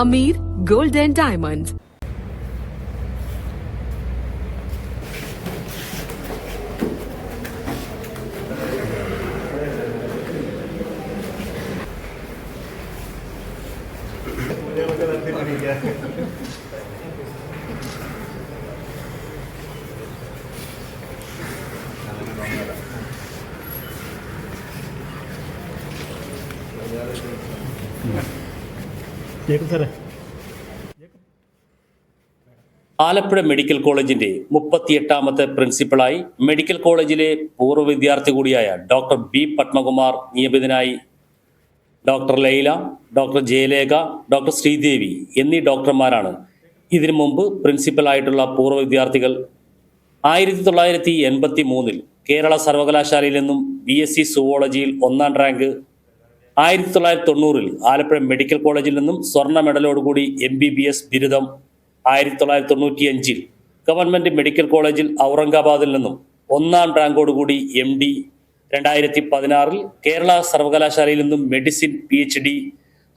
Amir Gold and Diamonds. Alappuzha medical കോളേജിന്റെ 38ാമത്തെ പ്രിൻസിപ്പളായി മെഡിക്കൽ കോളേജിലെ പൂർവ്വ വിദ്യാർത്ഥി കൂടിയായ ഡോക്ടർ ബി പത്മകുമാർ നിയമിതനായി. Doctor Laila, doctor Jayalekha, doctor Sreedevi എന്നീ ഡോക്ടർമാരാണ് ഇതിനു മുമ്പ് പ്രിൻസിപ്പലായിട്ടുള്ള പൂർവ്വ വിദ്യാർത്ഥികൾ. 1983 കേരള സർവകലാശാലയിൽ നിന്നും BSc സുവോളജിയിൽ 1ാം റാങ്ക്. 1990 ആലപ്പുഴ മെഡിക്കൽ കോളേജിൽ നിന്നും സ്വർണ്ണ മെഡലോടുകൂടി MBBS ബിരുദം. 1995 ഗവൺമെന്റ് മെഡിക്കൽ കോളേജിൽ ഔറംഗാബാദിൽ നിന്നും 1ാം റാങ്കോടുകൂടി MD. 2016 കേരള സർവകലാശാലയിൽ നിന്നും medicine PhD.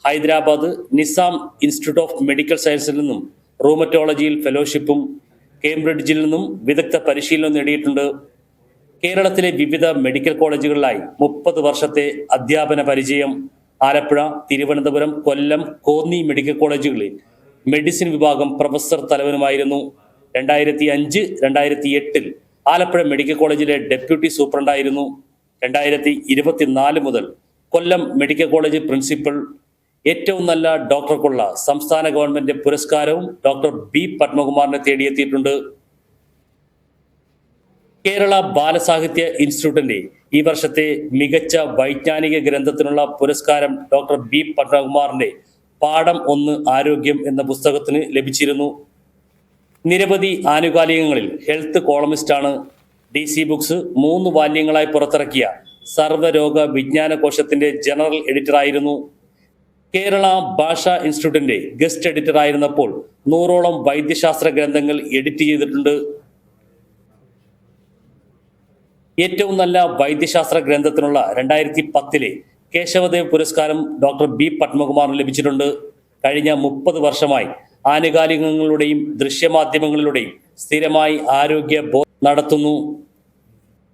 Hyderabad Nizam institute of medical സയൻസിൽ നിന്നും റൂമറ്റോളജിയിൽ ഫെലോഷിപ്പും കേംബ്രിഡ്ജിൽ നിന്നും വിദഗ്ധ പരിശീലനം നേടിയിട്ടുണ്ട്. കേരളത്തിലെ വിവിധ മെഡിക്കൽ കോളേജുകളിലായി 30 വർഷത്തെ അധ്യാപന പരിചയം. ആലപ്പുഴ, തിരുവനന്തപുരം, കൊല്ലം, കോന്നി മെഡിക്കൽ കോളേജുകളിൽ മെഡിസിൻ വിഭാഗം പ്രൊഫസർ തലവനുമായിരുന്നു. 2005-2008 ആലപ്പുഴ മെഡിക്കൽ കോളേജിലെ ഡെപ്യൂട്ടി സൂപ്രണ്ടായിരുന്നു. 2024 മുതൽ കൊല്ലം മെഡിക്കൽ കോളേജ് പ്രിൻസിപ്പൽ. ഏറ്റവും നല്ല ഡോക്ടർക്കുള്ള സംസ്ഥാന ഗവൺമെന്റ് പുരസ്കാരവും ഡോക്ടർ ബി പത്മകുമാറിനെ തേടിയെത്തിയിട്ടുണ്ട്. കേരള ബാലസാഹിത്യ ഇൻസ്റ്റിറ്റ്യൂട്ടിന്റെ ഈ വർഷത്തെ മികച്ച വൈജ്ഞാനിക ഗ്രന്ഥത്തിനുള്ള പുരസ്കാരം ഡോക്ടർ ബി പത്മകുമാറിന്റെ പാഠം 1 ആരോഗ്യം എന്ന പുസ്തകത്തിന് ലഭിച്ചിരുന്നു. നിരവധി ആനുകാലികങ്ങളിൽ ഹെൽത്ത് കോളമിസ്റ്റാണ്. DC ബുക്സ് 3 വാല്യങ്ങളായി പുറത്തിറക്കിയ സർവ്വരോഗ വിജ്ഞാന കോശത്തിന്റെ ജനറൽ എഡിറ്ററായിരുന്നു. കേരള ഭാഷാ ഇൻസ്റ്റിറ്റ്യൂട്ടിന്റെ ഗസ്റ്റ് എഡിറ്ററായിരുന്നപ്പോൾ 100ഓളം വൈദ്യശാസ്ത്ര ഗ്രന്ഥങ്ങൾ എഡിറ്റ് ചെയ്തിട്ടുണ്ട്. ഏറ്റവും നല്ല വൈദ്യശാസ്ത്ര ഗ്രന്ഥത്തിനുള്ള 2010 കേശവദേവ് പുരസ്കാരം ഡോക്ടർ ബി പത്മകുമാറിന് ലഭിച്ചിട്ടുണ്ട്. കഴിഞ്ഞ 30 വർഷമായി ആനുകാലികങ്ങളുടെയും ദൃശ്യമാധ്യമങ്ങളിലൂടെയും സ്ഥിരമായി ആരോഗ്യ നടത്തുന്നു.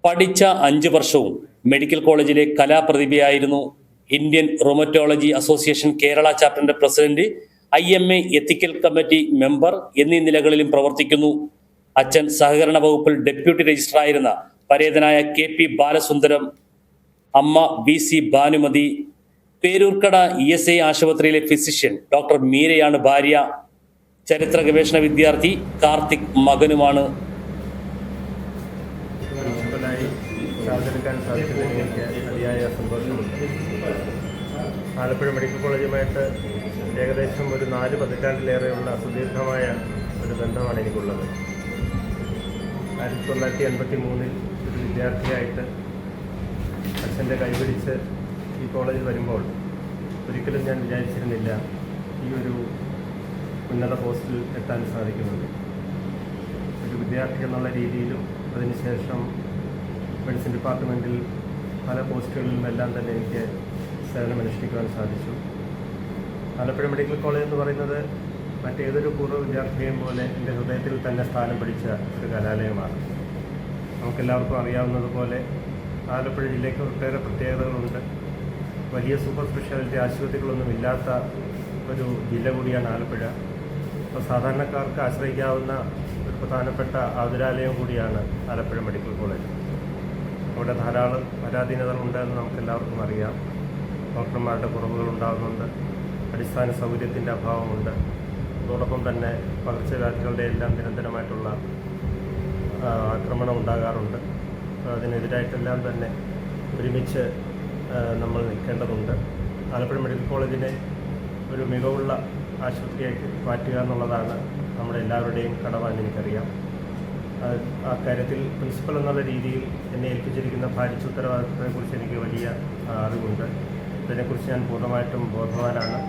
പഠിച്ച 5 വർഷവും മെഡിക്കൽ കോളേജിലെ കലാപ്രതിഭയായിരുന്നു. ഇന്ത്യൻ റൊമറ്റോളജി അസോസിയേഷൻ കേരള ചാപ്റ്ററിന്റെ president, IMA ethical committee member എന്നീ നിലകളിലും പ്രവർത്തിക്കുന്നു. അച്ഛൻ സഹകരണ വകുപ്പിൽ ഡെപ്യൂട്ടി രജിസ്ട്രാറായിരുന്ന പരേതനായ KP ബാലസുന്ദരം, അമ്മ VC ഭാനുമതി. പേരൂർക്കട ESI ആശുപത്രിയിലെ ഫിസിഷ്യൻ ഡോക്ടർ മീരയാണ് ഭാര്യ. ചരിത്ര ഗവേഷണ വിദ്യാർത്ഥി കാർത്തിക് മകനുമാണ്. അതിയായ സന്തോഷമുണ്ട്. ആലപ്പുഴ മെഡിക്കൽ കോളേജുമായിട്ട് ഏകദേശം ഒരു 4 പതിറ്റാണ്ടിലേറെയുള്ള സുദീർഘമായ ഒരു ബന്ധമാണ് എനിക്കുള്ളത്. 1983 ഒരു വിദ്യാർത്ഥിയായിട്ട് അച്ഛൻ്റെ കൈപിടിച്ച് ഈ കോളേജിൽ വരുമ്പോൾ ഒരിക്കലും ഞാൻ വിചാരിച്ചിരുന്നില്ല ഈ ഒരു ഉന്നത പോസ്റ്റിൽ എത്താൻ സാധിക്കുന്നത്. ഒരു വിദ്യാർത്ഥി എന്നുള്ള രീതിയിലും അതിനുശേഷം മെഡിസിൻ ഡിപ്പാർട്ട്മെൻറ്റിൽ പല പോസ്റ്റുകളിലുമെല്ലാം തന്നെ എനിക്ക് സേവനമനുഷ്ഠിക്കുവാൻ സാധിച്ചു. ആലപ്പുഴ മെഡിക്കൽ കോളേജ് എന്ന് പറയുന്നത് മറ്റേതൊരു പൂർവ്വ വിദ്യാർത്ഥിയെയും പോലെ എൻ്റെ ഹൃദയത്തിൽ തന്നെ സ്ഥാനം പിടിച്ച ഒരു കലാലയമാണ്. നമുക്കെല്ലാവർക്കും അറിയാവുന്നതുപോലെ ആലപ്പുഴ ജില്ലയ്ക്ക് ഒട്ടേറെ പ്രത്യേകതകളുണ്ട്. വലിയ സൂപ്പർ സ്പെഷ്യാലിറ്റി ആശുപത്രികളൊന്നും ഇല്ലാത്ത ഒരു ജില്ല കൂടിയാണ് ആലപ്പുഴ. അപ്പോൾ സാധാരണക്കാർക്ക് ആശ്രയിക്കാവുന്ന ഒരു പ്രധാനപ്പെട്ട ആതുരാലയം കൂടിയാണ് ആലപ്പുഴ മെഡിക്കൽ കോളേജ്. അവിടെ ധാരാളം പരാധീനതകളുണ്ടെന്ന് നമുക്കെല്ലാവർക്കും അറിയാം. ഡോക്ടർമാരുടെ കുറവുകളുണ്ടാകുന്നുണ്ട്, അടിസ്ഥാന സൗകര്യത്തിൻ്റെ അഭാവമുണ്ട്. അതോടൊപ്പം തന്നെ പകർച്ചവ്യാധികളുടെ എല്ലാം നിരന്തരമായിട്ടുള്ള ആക്രമണം ഉണ്ടാകാറുണ്ട്. അതിനെതിരായിട്ടെല്ലാം തന്നെ ഒരുമിച്ച് നമ്മൾ നിൽക്കേണ്ടതുണ്ട്. ആലപ്പുഴ മെഡിക്കൽ കോളേജിനെ ഒരു മികവുള്ള ആശുപത്രിയാക്കി മാറ്റുക എന്നുള്ളതാണ് നമ്മുടെ എല്ലാവരുടെയും കടമയെന്ന് എനിക്കറിയാം. ആ കാര്യത്തിൽ പ്രിൻസിപ്പൽ എന്നുള്ള രീതിയിൽ എന്നെ ഏൽപ്പിച്ചിരിക്കുന്ന ഭാരിച്ച ഉത്തരവാദിത്തത്തെക്കുറിച്ച് എനിക്ക് വലിയ അറിവുണ്ട്. ഇതിനെക്കുറിച്ച് ഞാൻ പൂർണ്ണമായിട്ടും ബോധവാനാണ്.